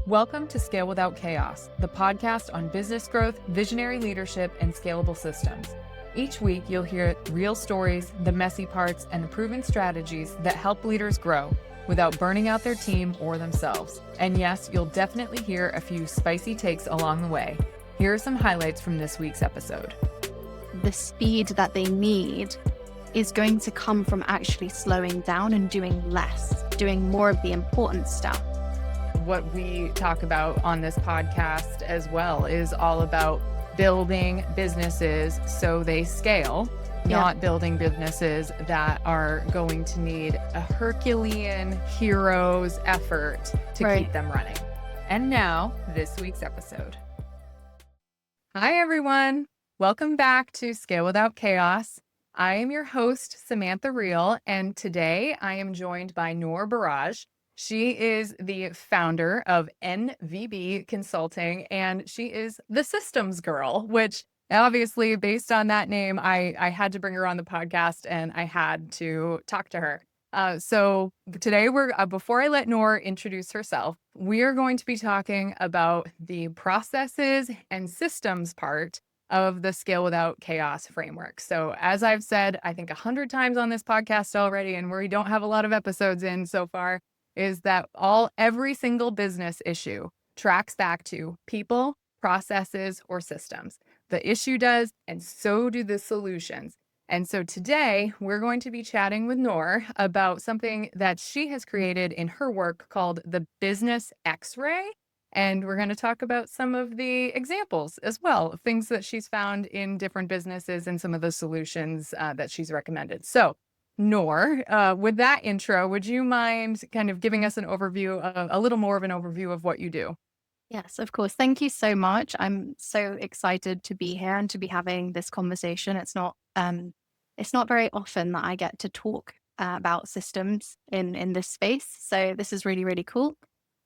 Welcome to Scale Without Chaos, the podcast on business growth, visionary leadership, and scalable systems. Each week, you'll hear real stories, the messy parts, and the proven strategies that help leaders grow without burning out their team or themselves. And yes, you'll definitely hear a few spicy takes along the way. Here are some highlights from this week's episode. The speed that they need is going to come from actually slowing down and doing less, doing more of the important stuff. What we talk about on this podcast as well is all about building businesses so they scale, not building businesses that are going to need a Herculean hero's effort to keep them running. And now, this week's episode. Hi, everyone. Welcome back to Scale Without Chaos. I am your host, Samantha Reel, and today I am joined by Noor Barrage. She is the founder of NVB Consulting, and she is the systems girl, which obviously, based on that name, I had to bring her on the podcast and I had to talk to her. So today before I let Noor introduce herself, we are going to be talking about the processes and systems part of the Scale Without Chaos framework. So as I've said, I think 100 times on this podcast already, and we don't have a lot of episodes in so far, is that every single business issue tracks back to people, processes, or systems. The issue does, and so do the solutions. And so today we're going to be chatting with Noor about something that she has created in her work called the Business X-ray. And we're going to talk about some of the examples as well, things that she's found in different businesses and some of the solutions that she's recommended. So Noor, with that intro, would you mind kind of giving us an overview, a little more of an overview of what you do? Yes, of course. Thank you so much. I'm so excited to be here and to be having this conversation. It's not very often that I get to talk about systems in this space. So this is really, really cool.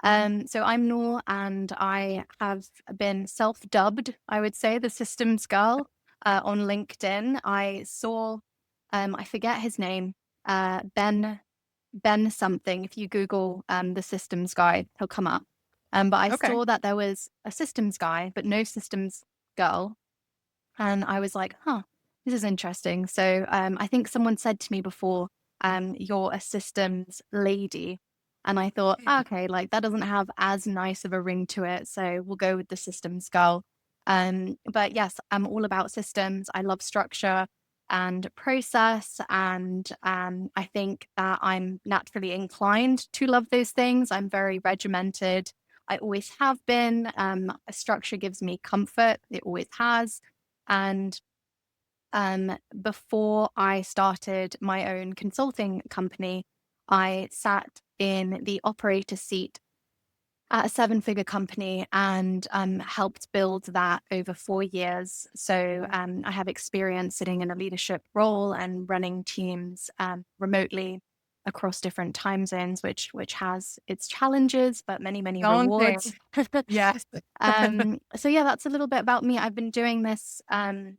So I'm Noor, and I have been self-dubbed, I would say, the systems girl on LinkedIn. I saw, I forget his name, Ben something. If you Google the systems guy, he'll come up. But I saw that there was a systems guy, but no systems girl. And I was like, this is interesting. So I think someone said to me before, you're a systems lady. And I thought, okay, like that doesn't have as nice of a ring to it. So we'll go with the systems girl. But yes, I'm all about systems. I love structure and process. And I think that I'm naturally inclined to love those things. I'm very regimented. I always have been. A structure gives me comfort. It always has. And before I started my own consulting company, I sat in the operator seat at a 7-figure company and helped build that over 4 years. So I have experience sitting in a leadership role and running teams remotely across different time zones, which has its challenges, but many rewards. Yes. So yeah, that's a little bit about me. I've been doing this for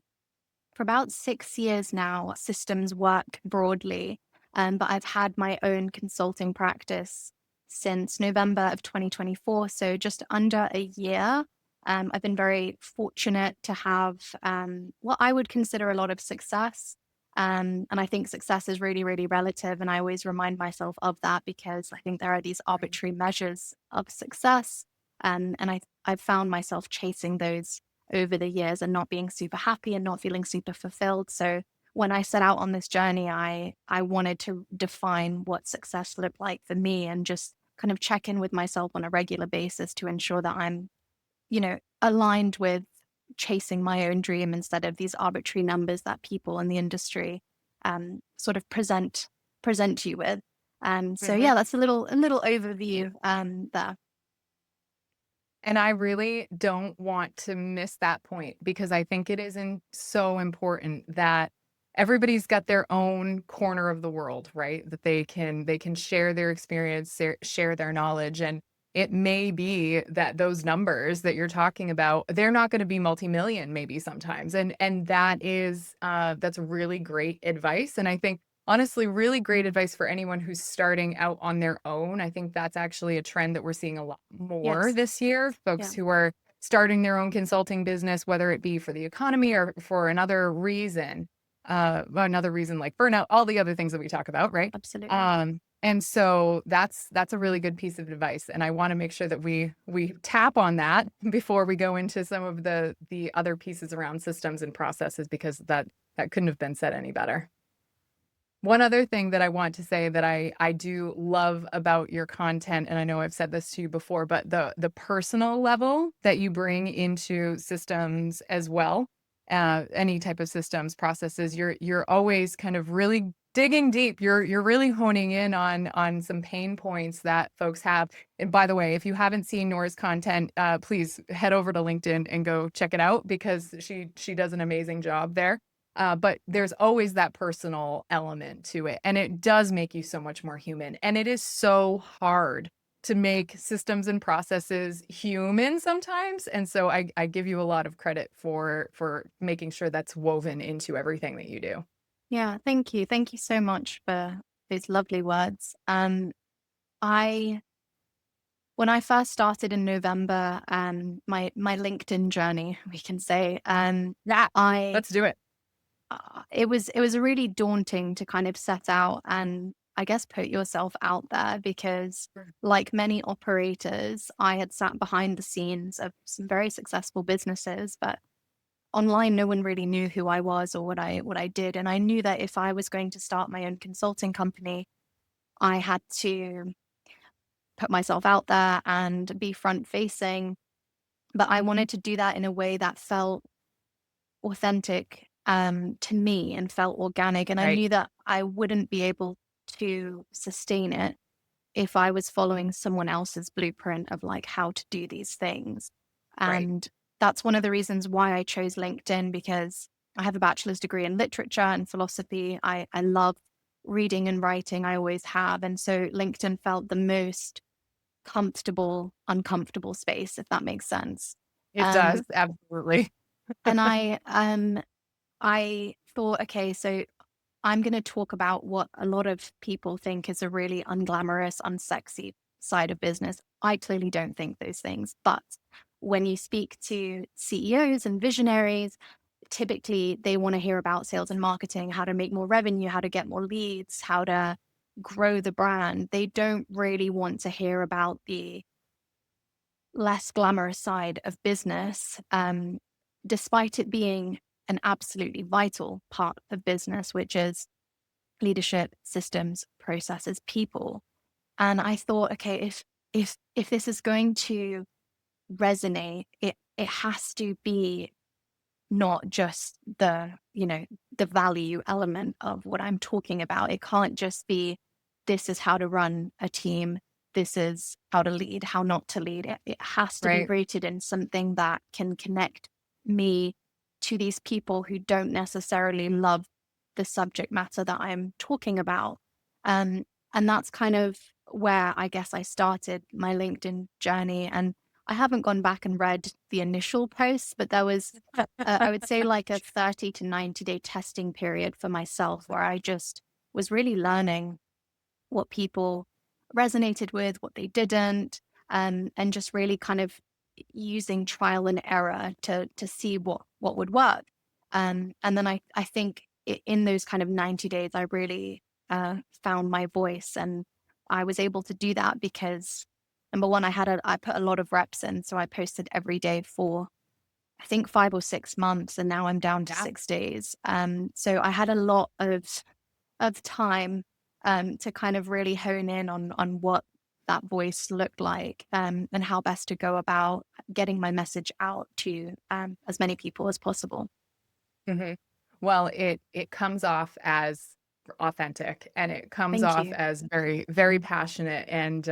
about 6 years now, systems work broadly. But I've had my own consulting practice since November of 2024, so just under a year. I've been very fortunate to have what I would consider a lot of success. And I think success is really, really relative. And I always remind myself of that because I think there are these arbitrary measures of success. And I've found myself chasing those over the years and not being super happy and not feeling super fulfilled. So when I set out on this journey, I wanted to define what success looked like for me and just kind of check in with myself on a regular basis to ensure that I'm, aligned with chasing my own dream instead of these arbitrary numbers that people in the industry sort of present you with. So yeah, that's a little overview there. And I really don't want to miss that point because I think it is so important that everybody's got their own corner of the world, right? That they can share their experience, share their knowledge. And it may be that those numbers that you're talking about, they're not going to be multi-million maybe sometimes. And that's really great advice. And I think honestly, really great advice for anyone who's starting out on their own. I think that's actually a trend that we're seeing a lot more Yes. this year. Yeah. Folks who are starting their own consulting business, whether it be for the economy or for another reason like burnout, all the other things that we talk about, right? Absolutely. And so that's a really good piece of advice. And I want to make sure that we tap on that before we go into some of the other pieces around systems and processes, because that couldn't have been said any better. One other thing that I want to say that I do love about your content, and I know I've said this to you before, but the personal level that you bring into systems as well, any type of systems processes, you're always kind of really digging deep. You're really honing in on some pain points that folks have. And by the way, if you haven't seen Noor's content, please head over to LinkedIn and go check it out, because she does an amazing job there. But there's always that personal element to it. And it does make you so much more human. And it is so hard to make systems and processes human sometimes. And so I give you a lot of credit for making sure that's woven into everything that you do. Yeah, thank you. Thank you so much for those lovely words. I when I first started in November, my LinkedIn journey, we can say, Yeah, I let's do it. it was really daunting to kind of set out and I guess put yourself out there because Sure. like many operators, I had sat behind the scenes of some very successful businesses, but online no one really knew who I was or what I did. And I knew that if I was going to start my own consulting company, I had to put myself out there and be front facing. But I Mhm. wanted to do that in a way that felt authentic to me and felt organic. And I Right, knew that I wouldn't be able to sustain it if I was following someone else's blueprint of like how to do these things. right. And that's one of the reasons why I chose LinkedIn because I have a bachelor's degree in literature and philosophy. I love reading and writing. I always have. And so LinkedIn felt the most comfortable, uncomfortable space, if that makes sense. It does, Um, absolutely. and I thought, okay, so I'm going to talk about what a lot of people think is a really unglamorous, unsexy side of business. I clearly don't think those things. But when you speak to CEOs and visionaries, typically they want to hear about sales and marketing, how to make more revenue, how to get more leads, how to grow the brand. They don't really want to hear about the less glamorous side of business, despite it being an absolutely vital part of business, which is leadership, systems, processes, people. And I thought, okay, if this is going to resonate, it has to be not just the value element of what I'm talking about. It can't just be this is how to run a team, this is how to lead, how not to lead. It has to be Right. rooted in something that can connect me to these people who don't necessarily love the subject matter that I'm talking about. Um, and that's kind of where I guess I started my LinkedIn journey. And I haven't gone back and read the initial posts, but there was I would say like a 30 to 90-day testing period for myself where I just was really learning what people resonated with, what they didn't, and just really kind of using trial and error to see what would work. And then I think in those kind of 90 days, I really found my voice, and I was able to do that because number one, I put a lot of reps in, so I posted every day for I think 5 or 6 months, and now I'm down to Yeah. 6 days. So I had a lot of time to kind of really hone in on what that voice looked like and how best to go about getting my message out to as many people as possible. Mhm. Well, it comes off as authentic, and it comes Thank off you. as very, very passionate, and,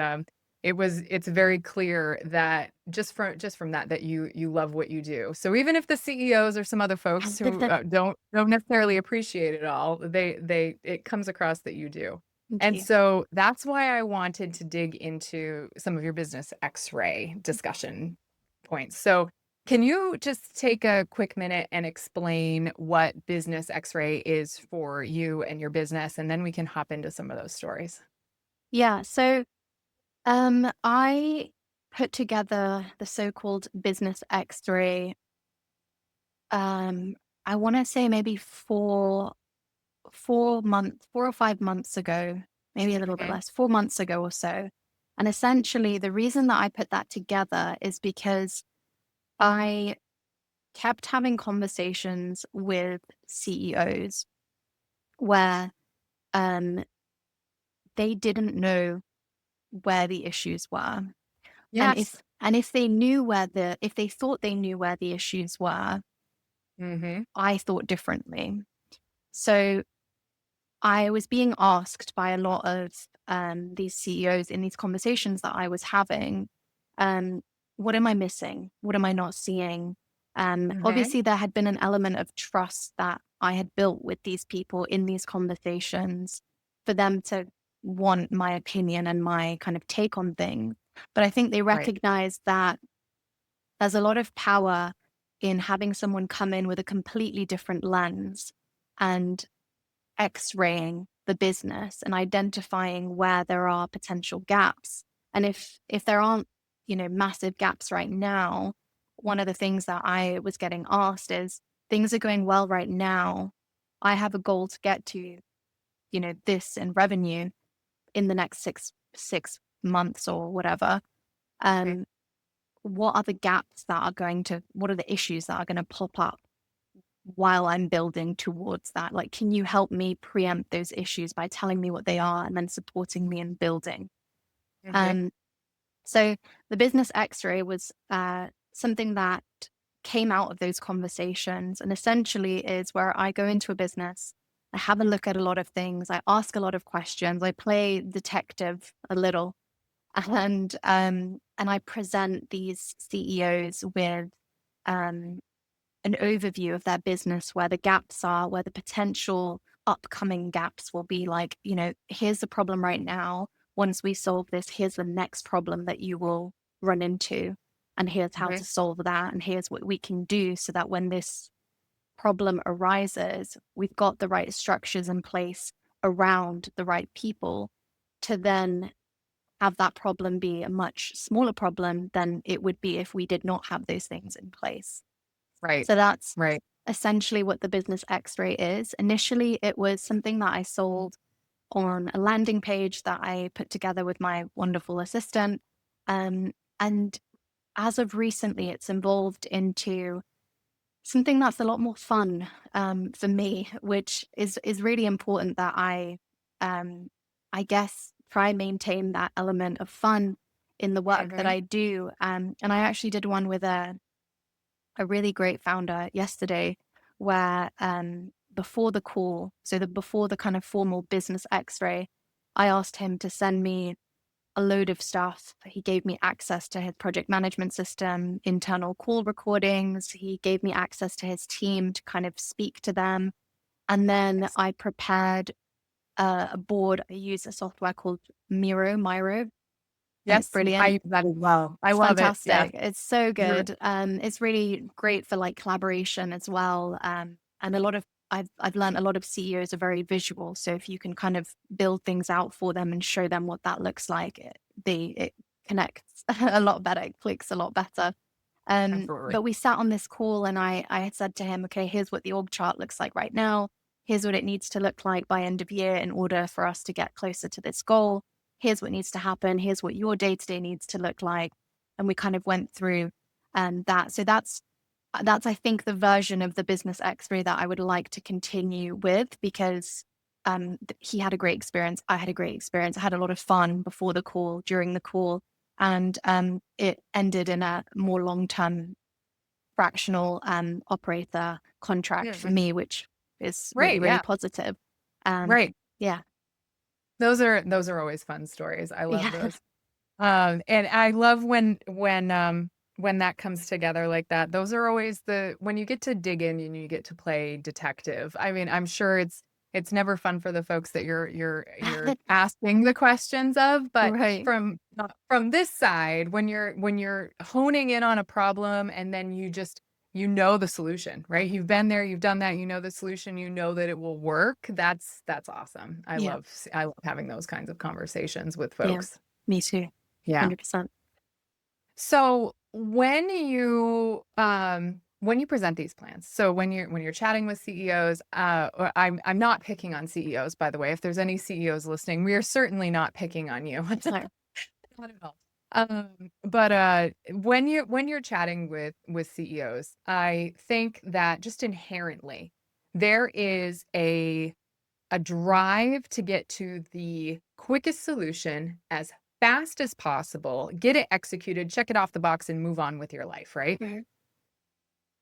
it's very clear that just from that you love what you do. So even if the CEOs or some other folks who, don't necessarily appreciate it all, it comes across that you do. Thank And you. so that's why I wanted to dig into some of your business X-ray discussion points. So Can you just take a quick minute and explain what business X-ray is for you and your business, and then we can hop into some of those stories. Yeah. So I put together the so-called business X-ray. Um, I want to say maybe 4 or 5 months ago, maybe a little bit Mhm. less, 4 months ago or so. And essentially, the reason that I put that together is because I kept having conversations with CEOs where um, they didn't know where the issues were. And Yes. if they knew if they thought they knew where the issues were, Mhm. I thought differently. So I was being asked by a lot of these CEOs in these conversations that I was having, um, what am I missing? What am I not seeing? Mhm. Obviously, there had been an element of trust that I had built with these people in these conversations for them to want my opinion and my kind of take on things. But I think they Right. recognized that there's a lot of power in having someone come in with a completely different lens and x-raying the business and identifying where there are potential gaps. And if there aren't, massive gaps right now, one of the things that I was getting asked is things are going well right now. I have a goal to get to, this in revenue in the next six months or whatever. Mhm. Um, what are the gaps that are going to what are the issues that are going to pop up while I'm building towards that? Like, can you help me preempt those issues by telling me what they are and then supporting me in building? Mhm. Um, so the business X-ray was something that came out of those conversations, and essentially is where I go into a business, I have a look at a lot of things, I ask a lot of questions, I play detective a little, and I present these CEOs with um, an overview of their business, where the gaps are, where the potential upcoming gaps will be. Like, here's the problem right now. Once we solve this, here's the next problem that you will run into. And here's how Mhm. to solve that. And here's what we can do so that when this problem arises, we've got the right structures in place around the right people to then have that problem be a much smaller problem than it would be if we did not have those things in place. Right. So that's Right. essentially what the business X-ray is. Initially, it was something that I sold on a landing page that I put together with my wonderful assistant. And as of recently, it's evolved into something that's a lot more fun for me, which is really important that um, I guess, try and maintain that element of fun in the work that Mhm. I do. And I actually did one with a really great founder yesterday where before the call, before the kind of formal business X-ray, I asked him to send me a load of stuff. He gave me access to his project management system, internal call recordings. He gave me access to his team to kind of speak to them. And then Yes. I prepared a board. I use a software called Miro, and it's Yes. brilliant. I that as well. I It's love it. Yes. fantastic. It's so Mhm. good. It's really great for like collaboration as well. And I've learned a lot of CEOs are very visual. So if you can kind of build things out for them and show them what that looks like, it connects a lot better. It clicks a lot better. Absolutely. But we sat on this call and I had said to him, okay, here's what the org chart looks like right now. Here's what it needs to look like by end of year in order for us to get closer to this goal. Here's what needs to happen. Here's what your day to day needs to look like. And we kind of went through that. So that's I think the version of the business X-ray that I would like to continue with, because he had a great experience. I had a great experience. I had a lot of fun before the call, during the call, and it ended in a more long-term fractional operator contract for Mhm. me, which is really, Right. really Yeah. positive. Um, Right. yeah, Those are always fun stories. I love yeah, those. And I love when that comes together like that. Those are always the when you get to dig in and you get to play detective. I mean, I'm sure it's it's never fun for the folks that you're asking the questions of, but Right. from this side, when you're honing in on a problem and then you know the solution, right? You've been there, you've done that, you know the solution, you know that it will work. That's awesome. Yeah. I love having those kinds of conversations with Yeah. folks. Me too. Yeah. 100%. So when you present these plans, so when you're chatting with CEOs, or I'm not picking on CEOs, by the way. If there's any CEOs listening, we are certainly not picking on you. No. Not at all. But when you're chatting with CEOs, I think that just inherently there is a drive to get to the quickest solution as fast as possible, get it executed, check it off the box, and move on with your life, right? Mhm.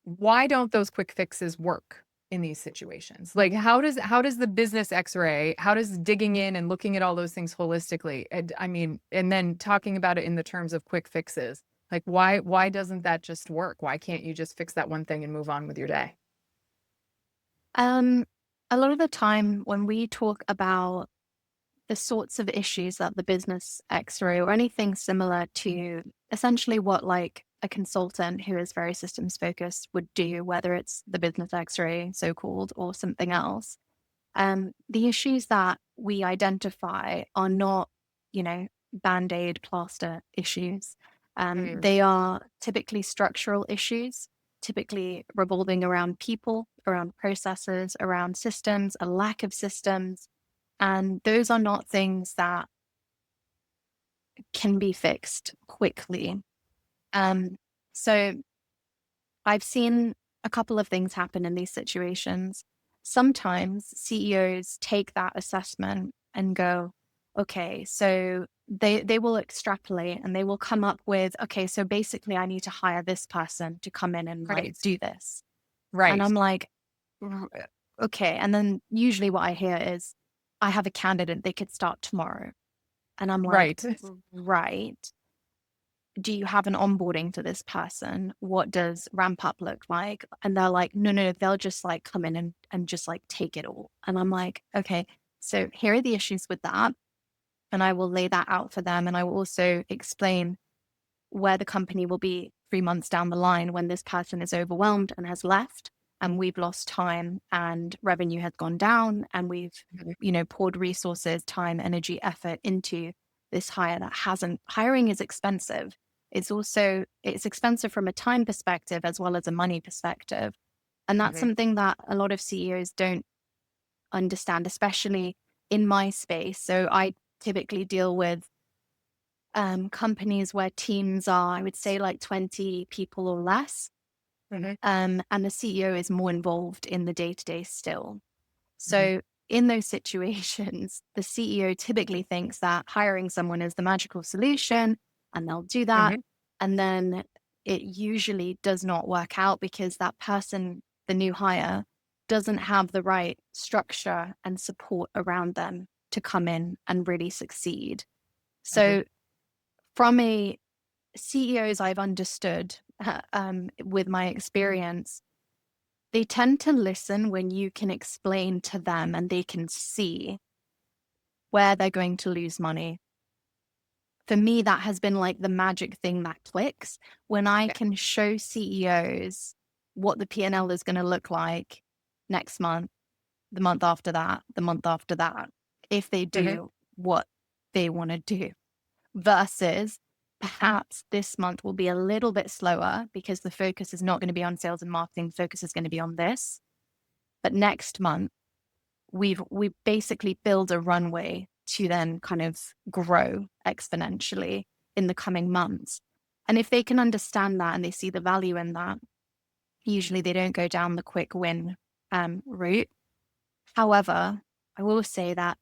Why don't those quick fixes work in these situations? Like how does the business x-ray, how does digging in and looking at all those things holistically, and I mean, and then talking about it in the terms of quick fixes, like why doesn't that just work? Why can't you just fix that one thing and move on with your day? Um, a lot of the time when we talk about the sorts of issues that the business X-ray or anything similar to essentially what like a consultant who is very systems focused would do, whether it's the business X-ray, so called, or something else. The issues that we identify are not, you know, band-aid plaster issues. Mm, They are typically structural issues, typically revolving around people, around processes, around systems, a lack of systems. And those are not things that can be fixed quickly. Um, so I've seen a couple of things happen in these situations. Sometimes CEOs take that assessment and go, okay, so they will extrapolate and they will come up with, okay, so basically I need to hire this person to come in and like right. do this. And Right. I'm like, okay. And then usually what I hear is, I have a candidate, they could start tomorrow. And I'm like, Right. right. Do you have an onboarding to this person? What does ramp up look like? And they're like, no, no, they'll just like come in and just like take it all. And I'm like, okay, so here are the issues with that. And I will lay that out for them. And I will also explain where the company will be 3 months down the line when this person is overwhelmed and has left and we've lost time and revenue has gone down and we've, Mhm. you know, poured resources, time, energy, effort into this hire that hasn't. Hiring is expensive. It's expensive from a time perspective as well as a money perspective. And that's Mhm. something that a lot of CEOs don't understand, especially in my space. So I typically deal with companies where teams are, I would say, like 20 people or less. Mhm. And the CEO is more involved in the day to day still. Mhm. So, in those situations, the CEO typically thinks that hiring someone is the magical solution and they'll do that. Mhm. And then it usually does not work out because that person, the new hire, doesn't have the right structure and support around them to come in and really succeed. Mhm. So, from a CEOs I've understood with my experience, they tend to listen when you can explain to them and they can see where they're going to lose money. For me, that has been like the magic thing that clicks when I Yeah. can show CEOs what the P&L is going to look like next month, the month after that, the month after that, if they Mhm. do what they want to do. Versus perhaps this month will be a little bit slower because the focus is not going to be on sales and marketing. Focus is going to be on this. But next month, we basically build a runway to then kind of grow exponentially in the coming months. And if they can understand that and they see the value in that, usually they don't go down the quick win route. However, I will say that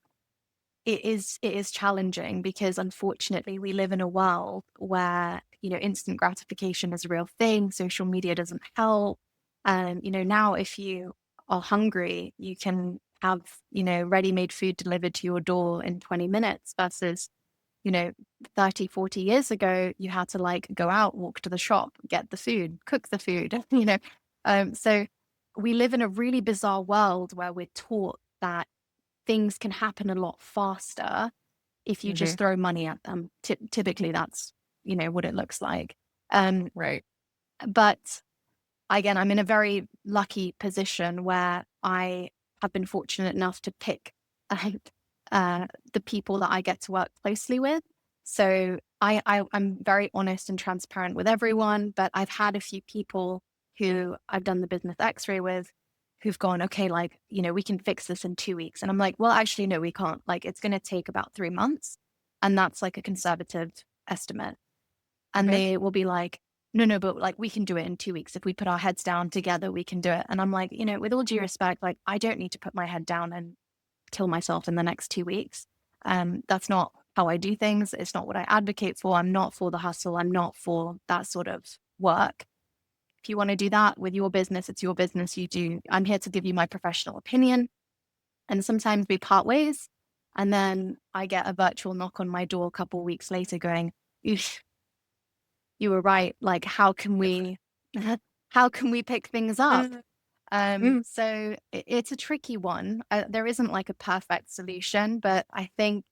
it is challenging because unfortunately we live in a world where, you know, instant gratification is a real thing. Social media doesn't help. You know, now if you are hungry, you can have, you know, ready-made food delivered to your door in 20 minutes versus, you know, 30, 40 years ago, you had to like go out, walk to the shop, get the food, cook the food, you know. So we live in a really bizarre world where we're taught that things can happen a lot faster if you just throw money at them. Typically, that's, what it looks like. Right. But again, I'm in a very lucky position where I have been fortunate enough to pick the people that I get to work closely with. So I'm very honest and transparent with everyone, but I've had a few people who I've done the business x-ray with who've gone, okay, like, we can fix this in 2 weeks. And I'm like, well, actually, no, we can't. Like, it's going to take about 3 months. And that's like a conservative estimate. And Okay. they will be like, no, but like, we can do it in 2 weeks. If we put our heads down together, we can do it. And I'm like, with all due respect, like, I don't need to put my head down and kill myself in the next 2 weeks. That's not how I do things. It's not what I advocate for. I'm not for the hustle. I'm not for that sort of work. If you want to do that with your business, it's your business. You do. I'm here to give you my professional opinion. And sometimes we part ways. And then I get a virtual knock on my door a couple of weeks later going, "Oof, you were right. Like, how can we pick things up?" Mm. So it's a tricky one. There isn't like a perfect solution, but I think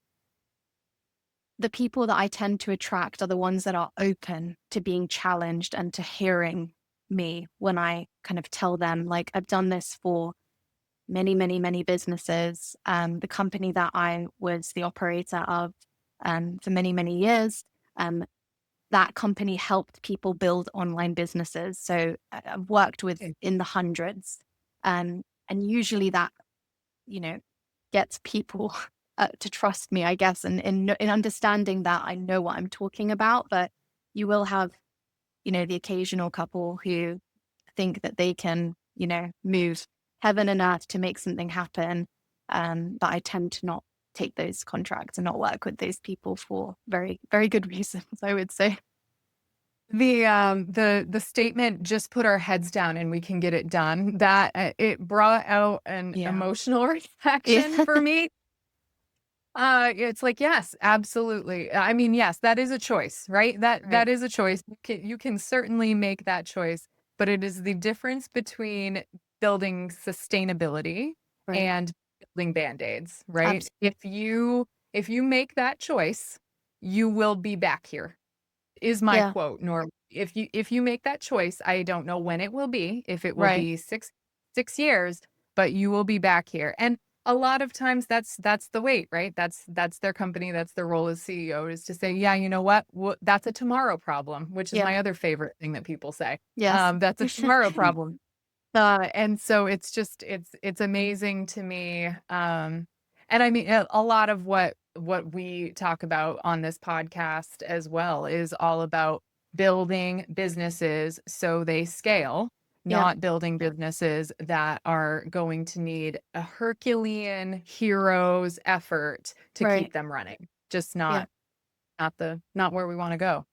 the people that I tend to attract are the ones that are open to being challenged and to hearing me when I kind of tell them, like, I've done this for many, many, many businesses. The company that I was the operator of for many, many years, that company helped people build online businesses. So I've worked with Okay. in the hundreds. And usually that, gets people to trust me, I guess, and in understanding that I know what I'm talking about. But you will have, the occasional couple who think that they can, move heaven and earth to make something happen. But I tend to not take those contracts and not work with those people for very, very good reasons, I would say. The statement, just put our heads down and we can get it done, that it brought out an Yeah. emotional Yeah. reaction for me. It's like, yes, absolutely. I mean, yes, that is a choice, right? That Right. that is a choice. You can certainly make that choice, but it is the difference between building sustainability Right. and building band-aids, right? Absolutely. If you make that choice, you will be back here, is my Yeah. quote. Nor if you make that choice, I don't know when it will be, if it will Right. be six years, but you will be back here. And a lot of times that's the wait, right? That's their company, that's their role as CEO, is to say, yeah, you know what? That's a tomorrow problem, which is Yeah. my other favorite thing that people say. Yes. That's a tomorrow problem. And so it's just it's amazing to me. And I mean, a lot of what we talk about on this podcast as well is all about building businesses so they scale, Yeah. not building businesses that are going to need a Herculean hero's effort to Right. keep them running. Just Yeah. not where we want to go.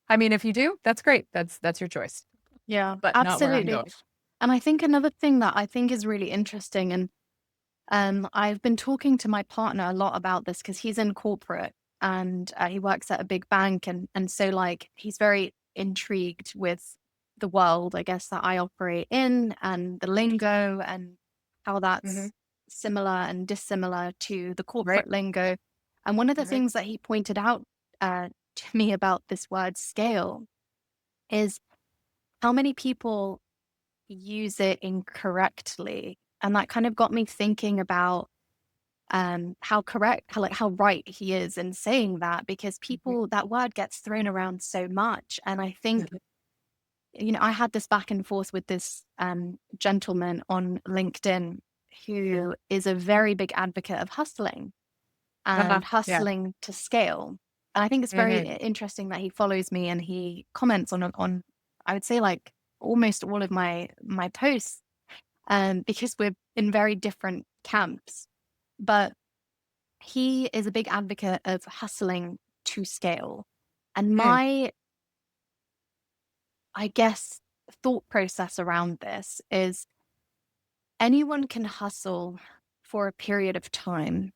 I mean, if you do, that's great. That's your choice, Yeah. but not where I'm Absolutely. going. And I think another thing that I think is really interesting, and I've been talking to my partner a lot about this because he's in corporate and he works at a big bank, and so like he's very intrigued with the world, I guess, that I operate in and the lingo and how Hmm. that's similar and dissimilar to the Right. corporate lingo. And one of the Right. things that he pointed out to me about this word scale is how many people use it incorrectly. And that kind of got me thinking about how correct, how right he is in saying that, because Mhm. people, that word gets thrown around so much. And I think, Mhm. I had this back and forth with this gentleman on LinkedIn who is a very big advocate of hustling Uh-huh. and Yeah. hustling to scale. And I think it's very Mhm. interesting that he follows me and he comments on I would say like almost all of my posts, because we're in very different camps. But he is a big advocate of hustling to scale. And Mm. my, I guess, thought process around this is anyone can hustle for a period of time.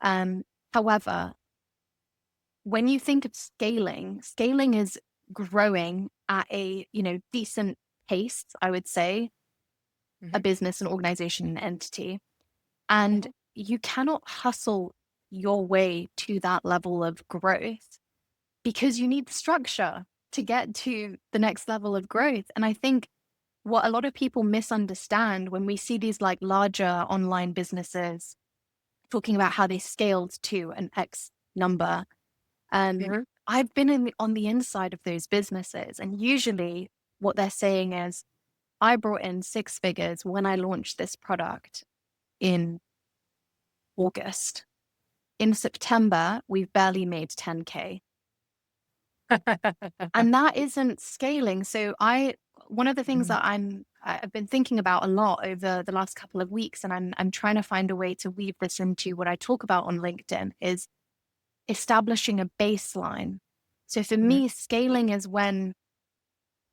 Um, However, when you think of scaling is growing at a, decent pace, I would say, a Mhm. business, an organization, an entity. And you cannot hustle your way to that level of growth because you need structure to get to the next level of growth. And I think what a lot of people misunderstand when we see these like larger online businesses talking about how they scaled to an X number. Mhm. I've been on the inside of those businesses, and usually what they're saying is, I brought in six figures when I launched this product in August. In September, we've barely made 10K. And that isn't scaling. So one of the things Mhm. that I've been thinking about a lot over the last couple of weeks, and I'm trying to find a way to weave this into what I talk about on LinkedIn, is establishing a baseline. So for Mhm. me, scaling is when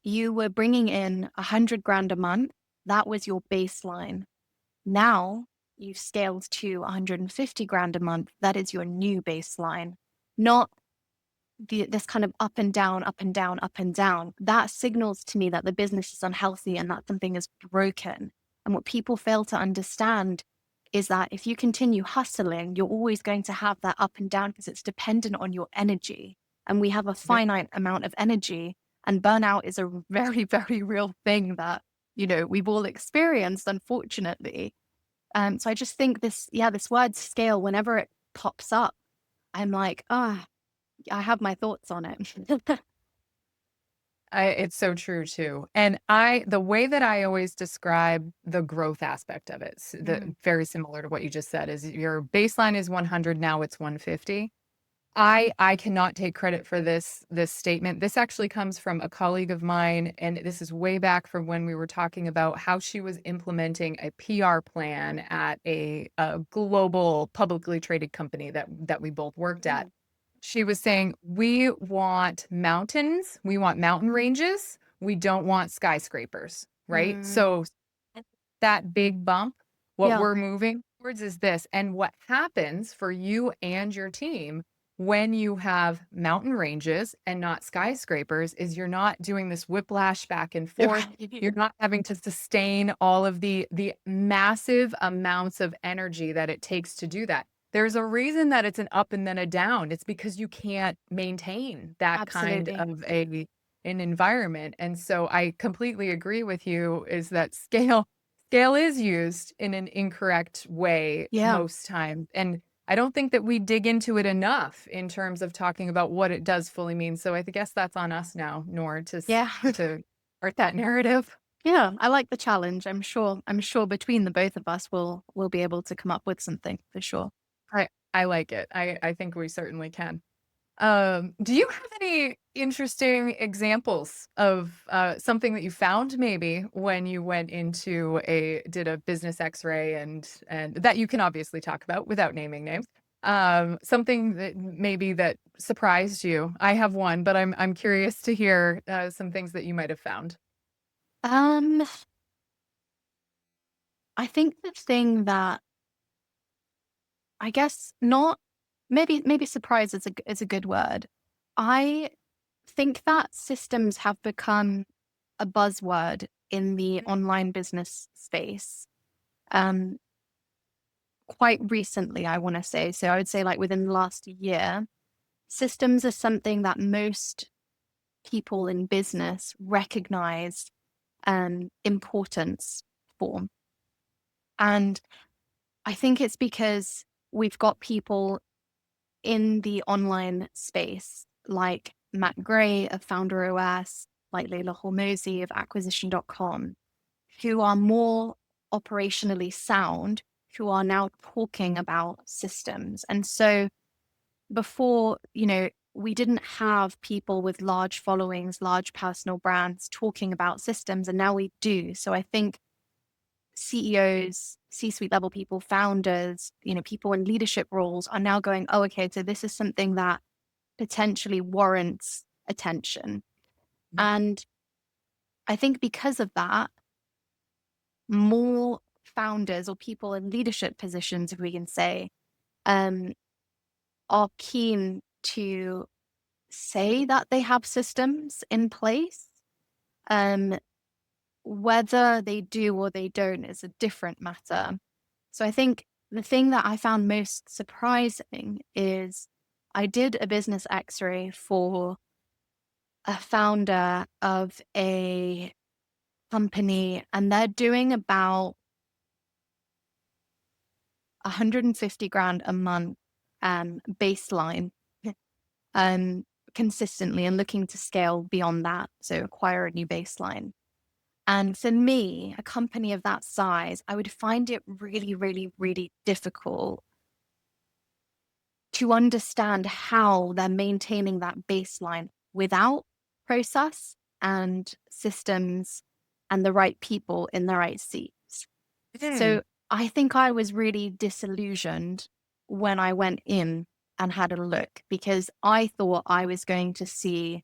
you were bringing in 100 grand a month. That was your baseline. Now you've scaled to 150 grand a month. That is your new baseline, not this kind of up and down, up and down, up and down. That signals to me that the business is unhealthy and that something is broken. And what people fail to understand is that if you continue hustling, you're always going to have that up and down because it's dependent on your energy. And we have a Yep. finite amount of energy. And burnout is a very, very real thing that, we've all experienced, unfortunately. So I just think this word scale, whenever it pops up, I'm like, I have my thoughts on it. It's so true too. And the way that I always describe the growth aspect of it, Mm, very similar to what you just said, is your baseline is 100, now it's 150. I cannot take credit for this statement. This actually comes from a colleague of mine, and this is way back from when we were talking about how she was implementing a PR plan at a global publicly traded company that we both worked at. mm, She was saying, "We want mountains, we want mountain ranges, we don't want skyscrapers," right? mm. So that big bump, what Yeah, we're moving towards is this. And what happens for you and your team when you have mountain ranges and not skyscrapers is you're not doing this whiplash back and forth. You're not having to sustain all of the massive amounts of energy that it takes to do that. There's a reason that it's an up and then a down. It's because you can't maintain that kind absolutely. of an environment. And so I completely agree with you is that scale is used in an incorrect way Yeah, most times. And I don't think that we dig into it enough in terms of talking about what it does fully mean. So I guess that's on us now, Nor, yeah, to start that narrative. yeah. I like the challenge. I'm sure between the both of us, we'll be able to come up with something for sure. I like it. I think we certainly can. Do you have any interesting examples of something that you found maybe when you went into did a business X-ray and that you can obviously talk about without naming names? Something that maybe that surprised you. I have one, but I'm curious to hear some things that you might have found. Um, I think the thing that I guess not maybe surprise is a good word. I think that systems have become a buzzword in the online business space. Um, Quite recently, I want to say. So I would say like within the last year, systems are something that most people in business recognize importance for. And I think it's because we've got people in the online space like Matt Gray of Founder OS, like Leila Hormozy of acquisition.com, who are more operationally sound, who are now talking about systems. And so before, we didn't have people with large followings, large personal brands talking about systems, and now we do. So I think CEOs, C-suite level people, founders, people in leadership roles are now going, oh, okay, so this is something that potentially warrants attention. Mhm. And I think because of that, more founders or people in leadership positions, if we can say, um, are keen to say that they have systems in place. Um, Whether they do or they don't is a different matter. So I think the thing that I found most surprising is I did a business x-ray for a founder of a company, and they're doing about 150 grand a month baseline um, consistently, and looking to scale beyond that. So acquire a new baseline. And for me, a company of that size, I would find it really, really, really difficult to understand how they're maintaining that baseline without process and systems and the right people in the right seats. Mm. So I think I was really disillusioned when I went in and had a look, because I thought I was going to see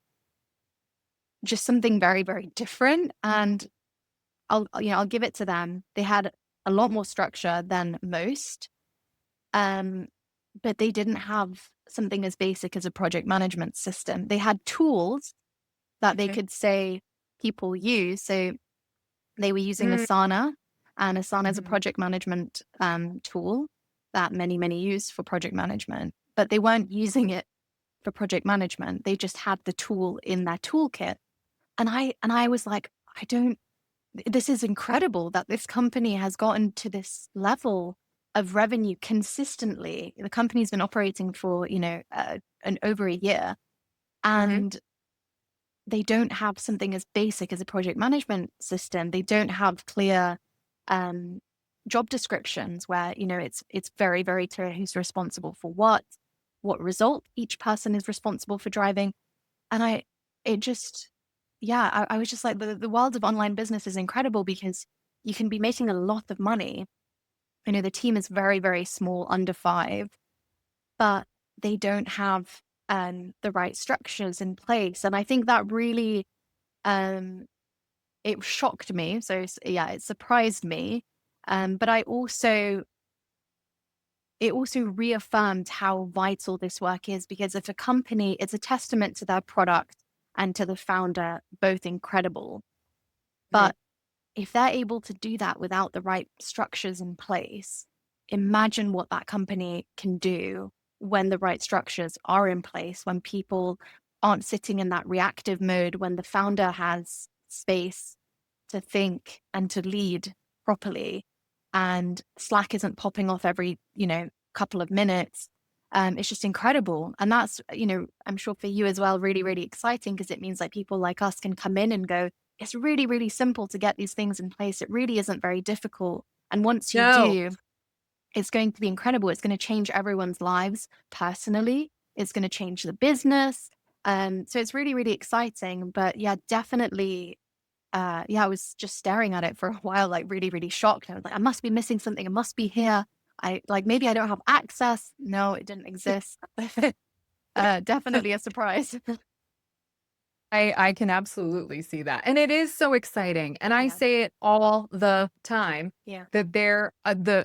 just something very, very different. And I'll give it to them. They had a lot more structure than most. Um, but they didn't have something as basic as a project management system. They had tools that they Okay. could say people use. So they were using Mm. Asana, and Asana is a Mhm. project management tool that many, many use for project management, but they weren't using it for project management. They just had the tool in their toolkit. And I was like, I don't, this is incredible that this company has gotten to this level of revenue consistently. The company's been operating for, an over a year, Mhm. and they don't have something as basic as a project management system. They don't have clear um, job descriptions where, it's very, very clear who's responsible for what result each person is responsible for driving. And it just, yeah, I was just like, the world of online business is incredible because you can be making a lot of money. The team is very, very small, under 5, but they don't have the right structures in place. And I think that really, um, it shocked me. So yeah, it surprised me. But it also reaffirmed how vital this work is, because if a company, it's a testament to their product and to the founder, both incredible. Mhm. But if they're able to do that without the right structures in place, imagine what that company can do when the right structures are in place, when people aren't sitting in that reactive mode, when the founder has space to think and to lead properly, and Slack isn't popping off every, couple of minutes. It's just incredible. And that's, I'm sure for you as well, really, really exciting, because it means like people like us can come in and go, it's really, really simple to get these things in place. It really isn't very difficult. And once you No. do, it's going to be incredible. It's going to change everyone's lives personally. It's going to change the business. So it's really, really exciting. But yeah, definitely. Yeah, I was just staring at it for a while, like really, really shocked. I was like, I must be missing something. It must be here. Maybe I don't have access. No, it didn't exist. Definitely a surprise. I can absolutely see that. And it is so exciting. And I Yeah. say it all the time Yeah. that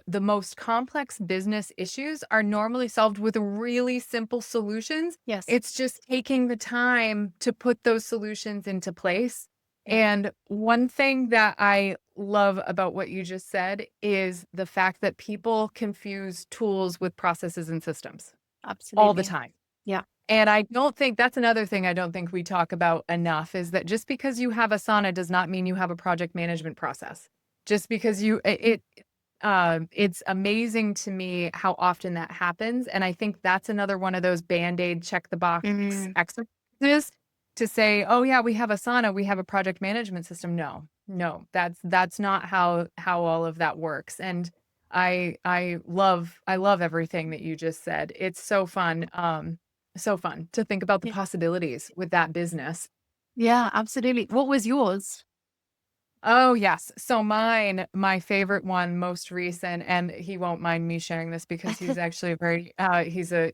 the most complex business issues are normally solved with really simple solutions. Yes. It's just taking the time to put those solutions into place. Yeah. And one thing that I love about what you just said is the fact that people confuse tools with processes and systems all the Absolutely. time. Yeah. And I don't think that's another thing I don't think we talk about enough, is that just because you have Asana does not mean you have a project management process. Just because it's amazing to me how often that happens. And I think that's another one of those Band-Aid check the box Mhm. exercises to say, oh yeah, we have Asana, we have a project management system. No, no, that's not how all of that works. And I love everything that you just said. It's so fun. So fun to think about the Yeah. possibilities with that business. Yeah, absolutely. What was yours? Oh, yes. So my favorite one, most recent, and he won't mind me sharing this because he's actually a very,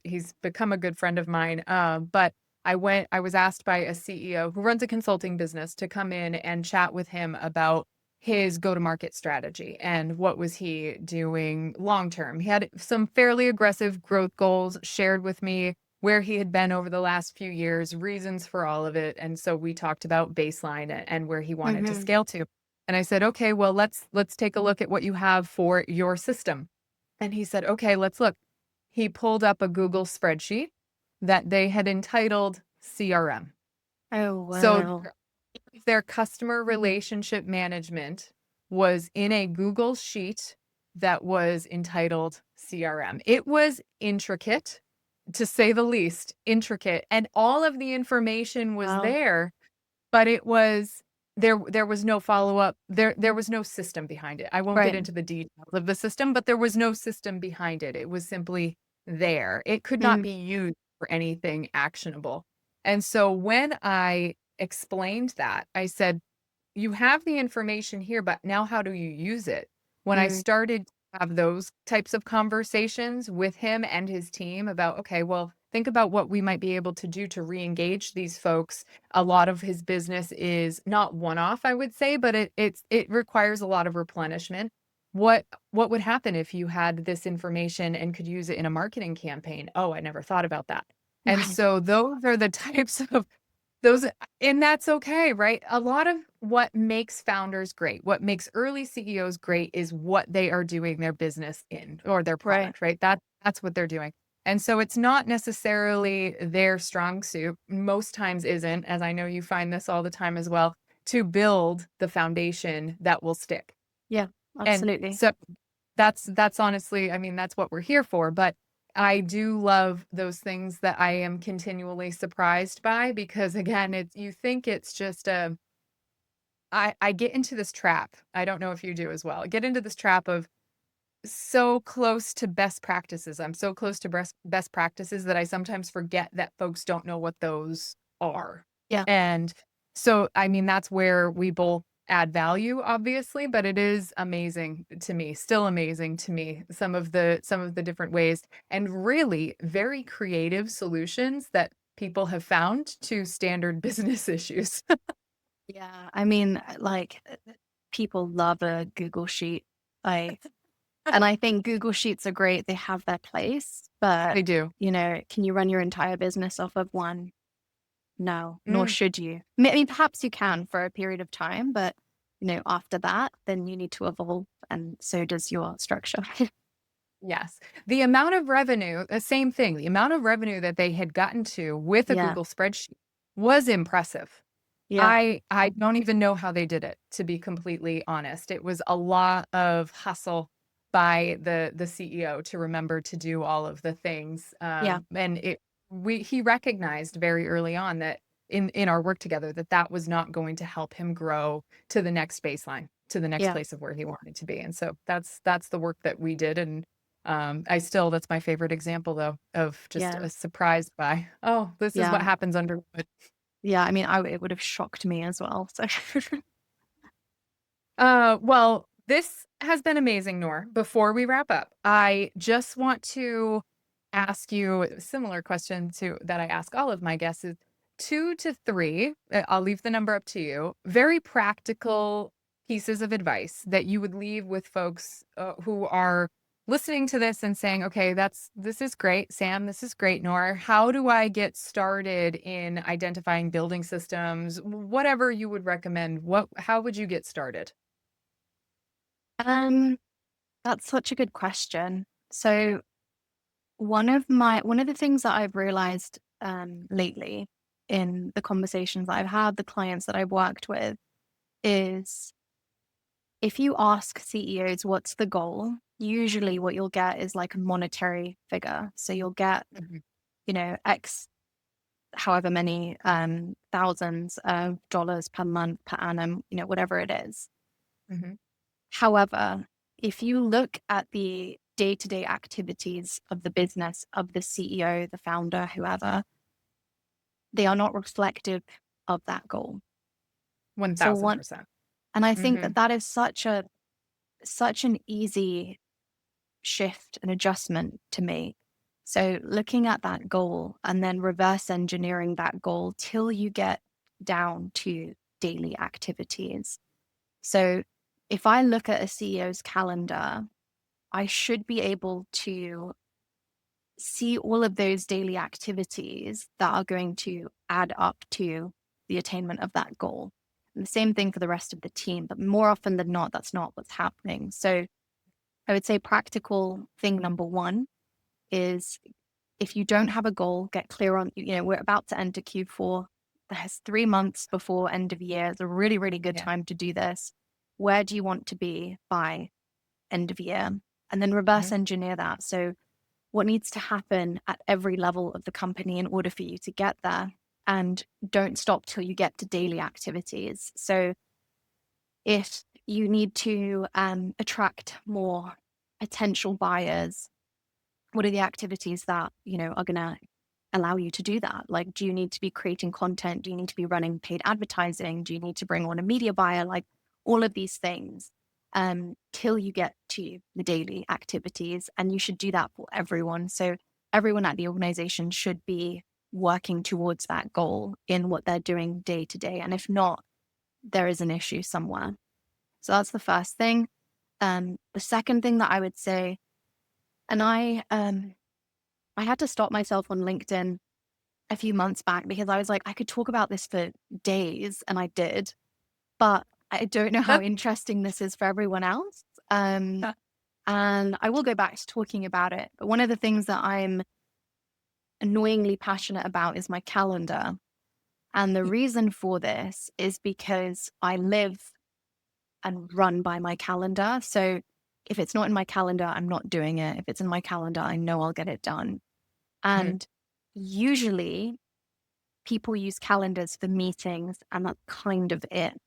he's become a good friend of mine. But I was asked by a CEO who runs a consulting business to come in and chat with him about his go-to-market strategy and what was he doing long term. He had some fairly aggressive growth goals shared with me, where he had been over the last few years, reasons for all of it. And so we talked about baseline and where he wanted to Mhm. scale to. And I said, okay, well, let's take a look at what you have for your system. And he said, okay, let's look. He pulled up a Google spreadsheet that they had entitled CRM. Oh, So wow. their customer relationship management was in a Google sheet that was entitled CRM. It was intricate, to say the least, intricate. And all of the information was Wow. there, but it was there was no follow-up. There was no system behind it. I won't get Right. into the details of the system, but there was no system behind it. It was simply there. It could not Mm, be used for anything actionable. And so when I explained that, I said, you have the information here, but now how do you use it? When I mm, started to have those types of conversations with him and his team about, okay, well, think about what we might be able to do to re-engage these folks. A lot of his business is not one-off, I would say, but it requires a lot of replenishment. What would happen if you had this information and could use it in a marketing campaign? Oh, I never thought about that. And right. so those are the types of those, and that's okay, right? A lot of what makes founders great, what makes early CEOs great is what they are doing their business in or their Right. product, right? That's what they're doing. And so it's not necessarily their strong suit, most times isn't, as I know you find this all the time as well, to build the foundation that will stick. Yeah, And absolutely. so that's honestly, I mean, that's what we're here for, but I do love those things that I am continually surprised by because again, it's you think it's just a I get into this trap. I don't know if you do as well. I get into this trap of so close to best practices. I'm so close to best practices that I sometimes forget that folks don't know what those are. Yeah. And so, I mean, that's where we both add value, obviously, but it is amazing to me, still amazing to me, some of the different ways and really very creative solutions that people have found to standard business issues. Yeah. I mean, like, people love a Google sheet. I And I think Google Sheets are great. They have their place, but, They do. can you run your entire business off of one? No, nor Mm. should you. I mean, perhaps you can for a period of time, but, after that, then you need to evolve, and so does your structure. Yes. The amount of revenue, the same thing, the amount of revenue that they had gotten to with a Yeah. Google spreadsheet was impressive. Yeah. I don't even know how they did it, to be completely honest. It was a lot of hustle by the CEO to remember to do all of the things. Yeah. And he recognized very early on that in our work together that that was not going to help him grow to the next baseline, to the next Yeah. place of where he wanted to be. And so that's the work that we did. And I still, that's my favorite example though, of just Yeah. a surprised by, oh, this is what Yeah. happens under. Yeah. I mean, it would have shocked me as well. So Well, this has been amazing, Noor. Before we wrap up, I just want to ask you a similar question to that I ask all of my guests is 2 to 3. I'll leave the number up to you. Very practical pieces of advice that you would leave with folks who are listening to this and saying, okay, this is great, Sam, this is great, Noor. How do I get started in identifying building systems? Whatever you would recommend, how would you get started? um, that's such a good question. So one of the things that I've realized lately in the conversations that I've had, the clients that I've worked with, is if you ask CEOs what's the goal, usually what you'll get is like a monetary figure. So you'll get, Mhm, X however many thousands of dollars per month, per annum, whatever it is. mhm. However, if you look at the day-to-day activities of the business, of the CEO, the founder, whoever, they are not reflective of that goal. So one 1000%. and I think that Mhm. that is such an easy shift and adjustment to make. So looking at that goal and then reverse engineering that goal till you get down to daily activities. So if I look at a CEO's calendar, I should be able to see all of those daily activities that are going to add up to the attainment of that goal. And the same thing for the rest of the team, but more often than not, that's not what's happening. So I would say practical thing number one is, if you don't have a goal, get clear on, we're about to enter Q4. There's 3 months before end of year. It's a really, really good Yeah. time to do this. Where do you want to be by end of year? And then reverse Mhm. engineer that. So what needs to happen at every level of the company in order for you to get there? And don't stop till you get to daily activities. So if you need to attract more potential buyers, what are the activities that, are going to allow you to do that? Like, do you need to be creating content? Do you need to be running paid advertising? Do you need to bring on a media buyer? Like, all of these things, till you get to the daily activities. And you should do that for everyone. So everyone at the organization should be working towards that goal in what they're doing day to day. And if not, there is an issue somewhere. So that's the first thing. The second thing that I would say, and I had to stop myself on LinkedIn a few months back because I was like, I could talk about this for days, and I did, but I don't know how interesting this is for everyone else. And I will go back to talking about it. But one of the things that I'm annoyingly passionate about is my calendar. And the reason for this is because I live and run by my calendar. So if it's not in my calendar, I'm not doing it. If it's in my calendar, I know I'll get it done. Mhm. And usually people use calendars for meetings, and that's kind of it.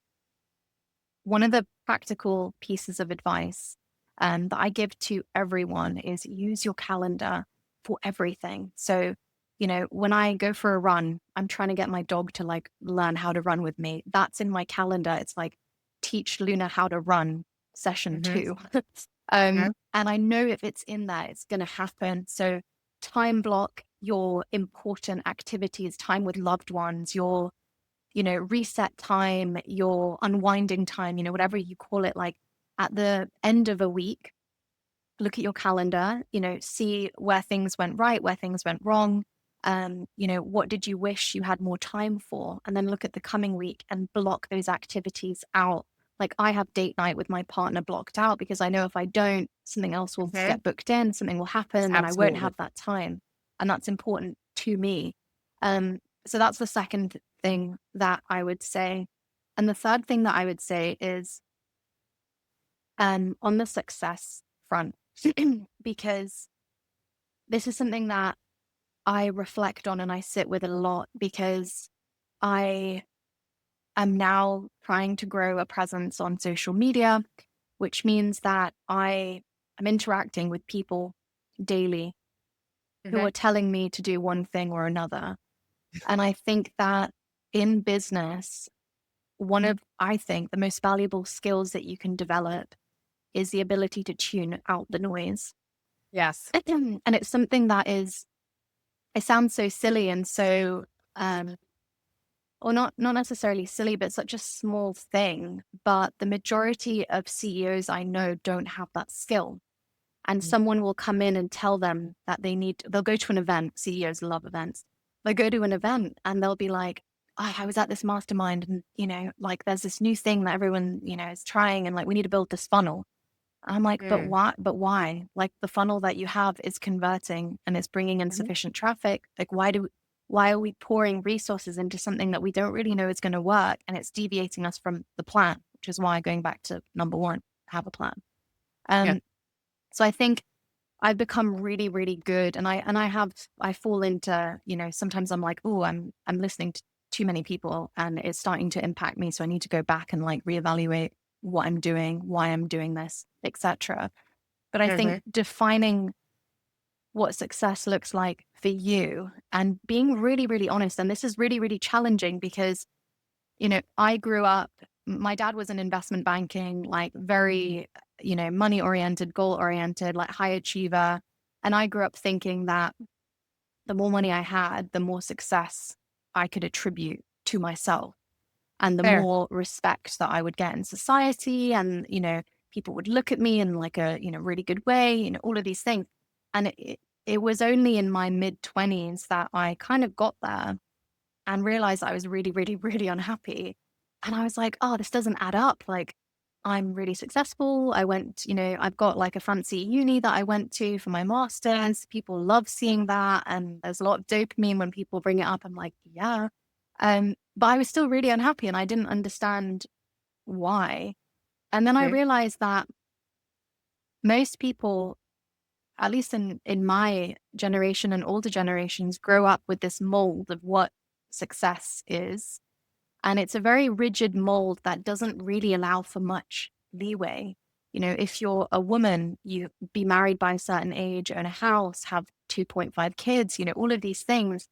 One of the practical pieces of advice that I give to everyone is use your calendar for everything. So, when I go for a run, I'm trying to get my dog to like learn how to run with me. That's in my calendar. It's like, teach Luna how to run session Mhm. 2. Okay. And I know if it's in there, it's going to happen. So time block your important activities, time with loved ones, your reset time, your unwinding time, whatever you call it. Like, at the end of a week, look at your calendar, see where things went right, where things went wrong. What did you wish you had more time for? And then look at the coming week and block those activities out. Like, I have date night with my partner blocked out because I know if I don't, something else will Okay. get booked in, something will happen, and I won't Absolutely. have that time. And that's important to me. So that's the second thing that I would say. And the third thing that I would say is, on the success front, because this is something that I reflect on and I sit with a lot, because I am now trying to grow a presence on social media, which means that I am interacting with people daily who Mhm. are telling me to do one thing or another. And I think that in business, I think, the most valuable skills that you can develop is the ability to tune out the noise. Yes. And it's something that it sounds so silly and so, um, or not necessarily silly, but such a small thing. But the majority of CEOs I know don't have that skill. And Mhm. someone will come in and tell them that they'll go to an event. CEOs love events. They go to an event and they'll be like, oh, I was at this mastermind, and, like, there's this new thing that everyone, is trying, and like, we need to build this funnel. I'm like, but Mm. why? But why? Like, the funnel that you have is converting and it's bringing in Mhm. sufficient traffic. Like, why are we pouring resources into something that we don't really know is going to work, and it's deviating us from the plan? Which is why, going back to number one, have a plan. Yeah. Um, so I think I've become really, really good, and I fall into, sometimes I'm like, oh, I'm listening to too many people, and it's starting to impact me. So I need to go back and like reevaluate what I'm doing, why I'm doing this, etc. But I think Mhm. defining what success looks like for you and being really, really honest, and this is really, really challenging because, I grew up, my dad was in investment banking, like very, money oriented, goal oriented, like high achiever. And I grew up thinking that the more money I had, the more success I could attribute to myself, and the Fair. more respect that I would get in society. And, people would look at me in like a, really good way, all of these things. And it was only in my mid 20s that I kind of got there and realized I was really, really, really unhappy. And I was like, oh, this doesn't add up. Like, I'm really successful. I went, I've got like a fancy uni that I went to for my master's. People love seeing that. And there's a lot of dopamine when people bring it up. I'm like, yeah. But I was still really unhappy and I didn't understand why. And then I Okay. realized that most people, at least in my generation and older generations, grow up with this mold of what success is. And it's a very rigid mold that doesn't really allow for much leeway. If you're a woman, you be married by a certain age, own a house, have 2.5 kids, all of these things.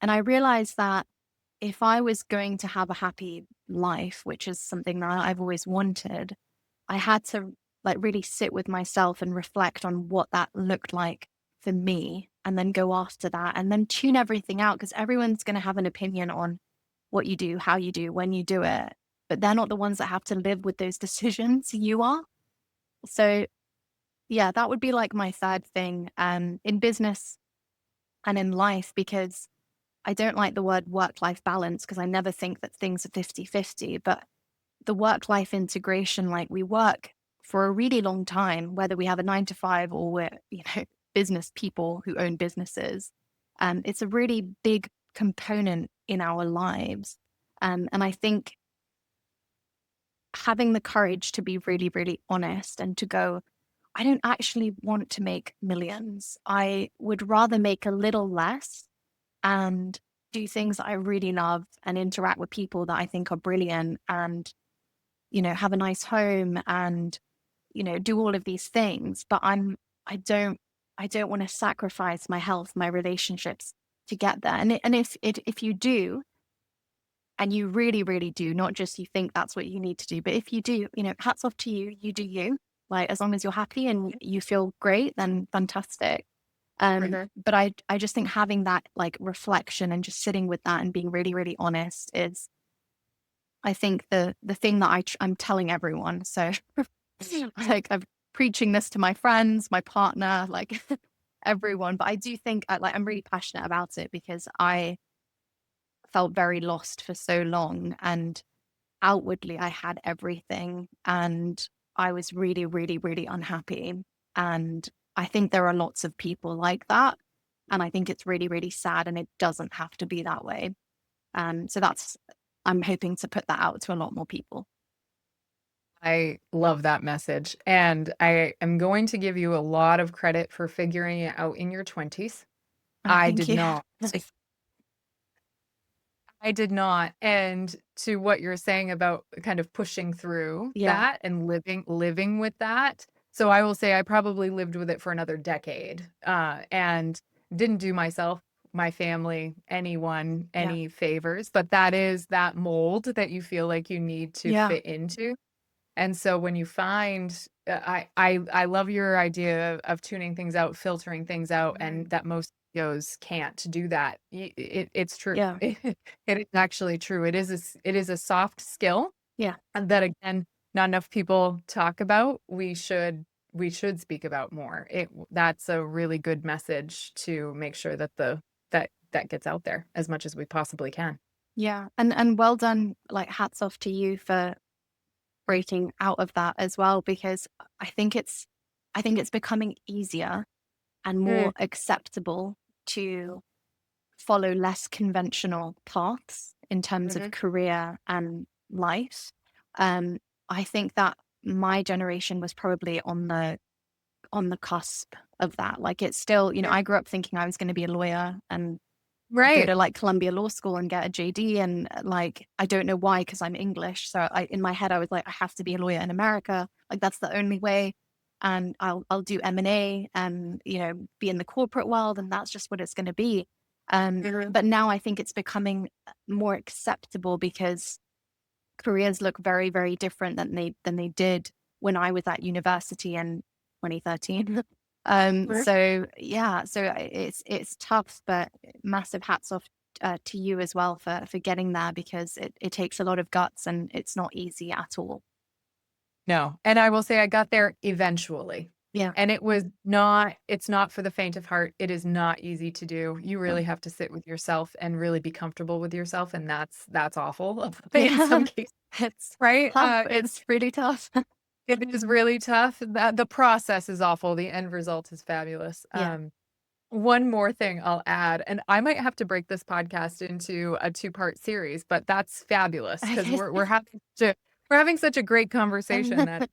And I realized that if I was going to have a happy life, which is something that I've always wanted, I had to like really sit with myself and reflect on what that looked like for me and then go after that and then tune everything out because everyone's going to have an opinion on what you do, how you do, when you do it, but they're not the ones that have to live with those decisions. You are. So yeah, that would be like my third thing in business and in life, because I don't like the word work-life balance because I never think that things are 50-50, but the work-life integration, like we work for a really long time, whether we have a 9 to 5 or we're, business people who own businesses. It's a really big component in our lives. And I think having the courage to be really, really honest and to go, I don't actually want to make millions. I would rather make a little less and do things that I really love and interact with people that I think are brilliant and, have a nice home and, do all of these things. But I don't, I don't want to sacrifice my health, my relationships to get there. And if you do, and you really, really do, not just you think that's what you need to do, but if you do, hats off to you, you do you. Like as long as you're happy and you feel great, then fantastic. Mhm. But I just think having that like reflection and just sitting with that and being really, really honest is, I think the thing that I'm telling everyone. So like I'm preaching this to my friends, my partner, like everyone. But I do think I'm really passionate about it because I felt very lost for so long and outwardly I had everything and I was really, really, really unhappy. And I think there are lots of people like that. And I think it's really, really sad and it doesn't have to be that way. So I'm hoping to put that out to a lot more people. I love that message. And I am going to give you a lot of credit for figuring it out in your 20s. Oh, I thank did you. not. I did not. And to what you're saying about kind of pushing through Yeah. that and living with that. So I will say I probably lived with it for another decade, and didn't do myself, my family, anyone, Yeah. any favors. But that is that mold that you feel like you need to Yeah. fit into. And so when you find, I love your idea of tuning things out, filtering things out, and Mm. that most CEOs can't do that. It's true. Yeah. It is actually true. It is a soft skill, Yeah. and that again, not enough people talk about. We should speak about more. That's a really good message to make sure that that gets out there as much as we possibly can. Yeah. And well done, like hats off to you for breaking out of that as well, because I think it's I think it's becoming easier and more Mm, acceptable to follow less conventional paths in terms of mhm. career and life. Um, I think that my generation was probably on the cusp of that. Like it's still, Mm. I grew up thinking I was going to be a lawyer and go Right. to like Columbia Law School and get a JD. And like, I don't know why, because I'm English. So in my head, I was like, I have to be a lawyer in America. Like that's the only way. And I'll do M&A and, be in the corporate world. And that's just what it's going to be. Mhm. But now I think it's becoming more acceptable because careers look very, very different than they did when I was at university in 2013. So yeah, so it's tough, but massive hats off to you as well for getting there because it takes a lot of guts and it's not easy at all. No, and I will say I got there eventually. Yeah. And it's not for the faint of heart. It is not easy to do. You Yeah. really have to sit with yourself and really be comfortable with yourself. And that's awful in some Yeah. cases, It's right? tough. It's really tough. It is really tough. The process is awful. The end result is fabulous. Yeah. One more thing I'll add, and I might have to break this podcast into a two-part series, but that's fabulous because Okay. we're having such a great conversation that's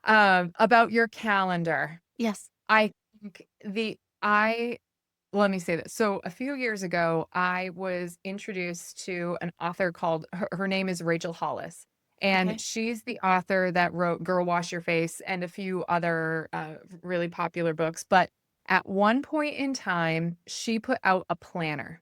about your calendar. Yes. I think I let me say this. So a few years ago, I was introduced to an author called her name is Rachel Hollis. And Okay. she's the author that wrote Girl Wash Your Face and a few other really popular books. But at one point in time, she put out a planner.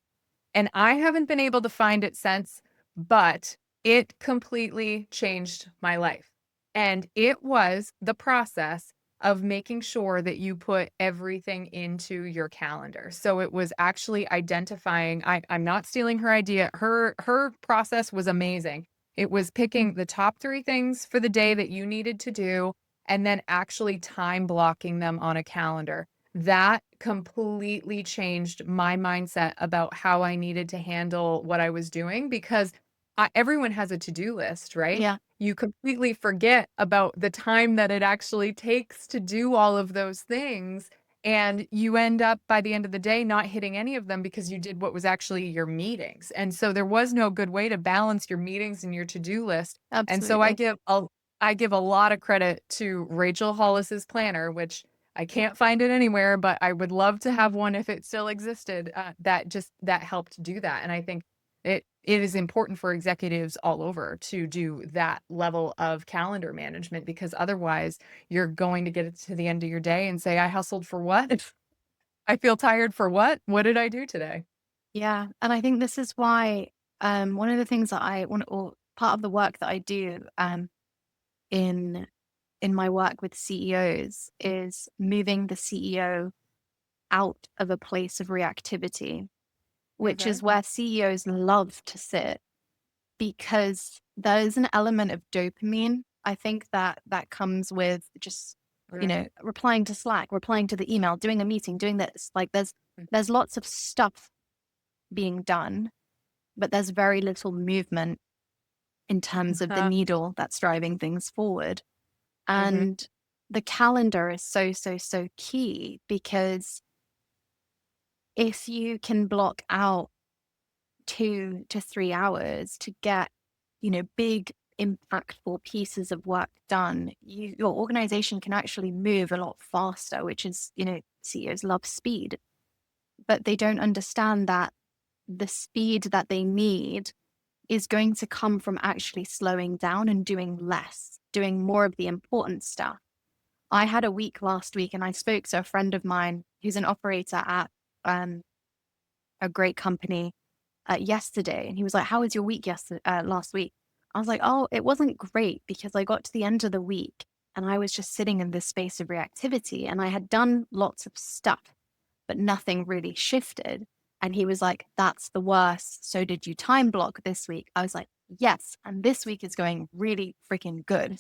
And I haven't been able to find it since, but it completely changed my life. And it was the process of making sure that you put everything into your calendar. So it was actually identifying, I'm not stealing her idea. Her process was amazing. It was Mm. picking the top three things for the day that you needed to do and then actually time blocking them on a calendar. That completely changed my mindset about how I needed to handle what I was doing because everyone has a to-do list, right? Yeah. You completely forget about the time that it actually takes to do all of those things. And you end up by the end of the day not hitting any of them because you did what was actually your meetings. And so there was no good way to balance your meetings and your to-do list. And so Absolutely. I give a lot of credit to Rachel Hollis's planner, which I can't find it anywhere, but I would love to have one if it still existed, that helped do that. And I think it is important for executives all over to do that level of calendar management because otherwise you're going to get it to the end of your day and say, I hustled for what? I feel tired for what? What did I do today? Yeah. And I think this is why one of the things that I want, or part of the work that I do in my work with CEOs, is moving the CEO out of a place of reactivity, which Okay. is where CEOs love to sit, because there is an element of dopamine. I think that comes with just, Right. replying to Slack, replying to the email, doing a meeting, doing this. Like there's lots of stuff being done, but there's very little movement in terms of the Uh-huh. needle that's driving things forward. Hmm. And the calendar is so, so, so key, because if you can block out 2 to 3 hours to get, big, impactful pieces of work done, your organization can actually move a lot faster, which is, CEOs love speed, but they don't understand that the speed that they need is going to come from actually slowing down and doing less, doing more of the important stuff. I had a week last week, and I spoke to a friend of mine who's an operator at um, a great company yesterday. And he was like, "How was your week last week?" I was like, "Oh, it wasn't great, because I got to the end of the week and I was just sitting in this space of reactivity, and I had done lots of stuff, but nothing really shifted." And he was like, "That's the worst. So did you time block this week?" I was like, "Yes. And this week is going really freaking good."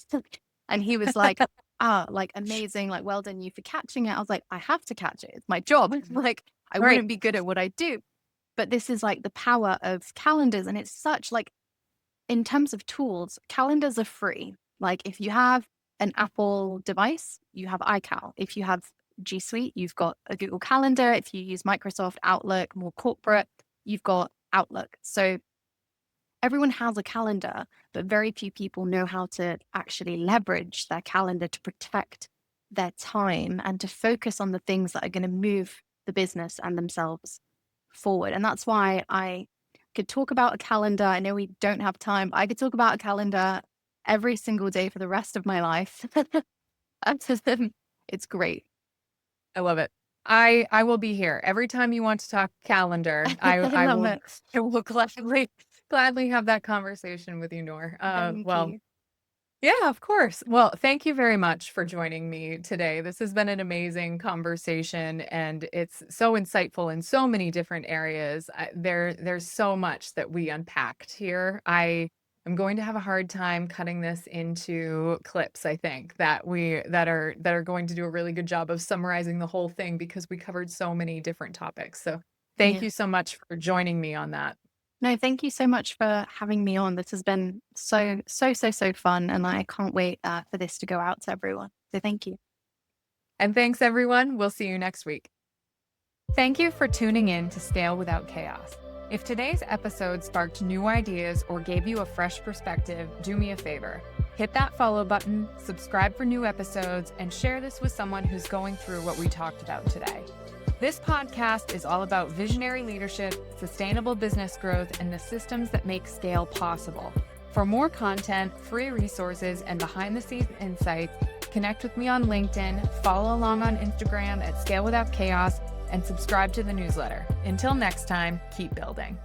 And he was like, "Ah, like amazing. Like, well done you for catching it." I was like, "I have to catch it. It's my job." Like, I Right. wouldn't be good at what I do. But this is like the power of calendars. And it's such like, in terms of tools, calendars are free. Like, if you have an Apple device, you have iCal. If you have G Suite, you've got a Google Calendar. If you use Microsoft Outlook, more corporate, you've got Outlook. So everyone has a calendar, but very few people know how to actually leverage their calendar to protect their time and to focus on the things that are going to move the business and themselves forward. And that's why I could talk about a calendar. I know we don't have time. I could talk about a calendar every single day for the rest of my life. It's great. I love it. I will be here every time you want to talk calendar. I love it. I will gladly have that conversation with you, Noor. Thank Well, you. yeah, of course. Well, thank you very much for joining me today. This has been an amazing conversation, and it's so insightful in so many different areas. There's so much that we unpacked here. I'm going to have a hard time cutting this into clips, I think, that are going to do a really good job of summarizing the whole thing because we covered so many different topics. So thank Yeah. you so much for joining me on that. No, thank you so much for having me on. This has been so fun, and I can't wait for this to go out to everyone. So thank you. And thanks, everyone. We'll see you next week. Thank you for tuning in to Scale Without Chaos. If today's episode sparked new ideas or gave you a fresh perspective, do me a favor. Hit that follow button, subscribe for new episodes, and share this with someone who's going through what we talked about today. This podcast is all about visionary leadership, sustainable business growth, and the systems that make scale possible. For more content, free resources, and behind-the-scenes insights, connect with me on LinkedIn, follow along on Instagram at Scale Without Chaos, and subscribe to the newsletter. Until next time, keep building.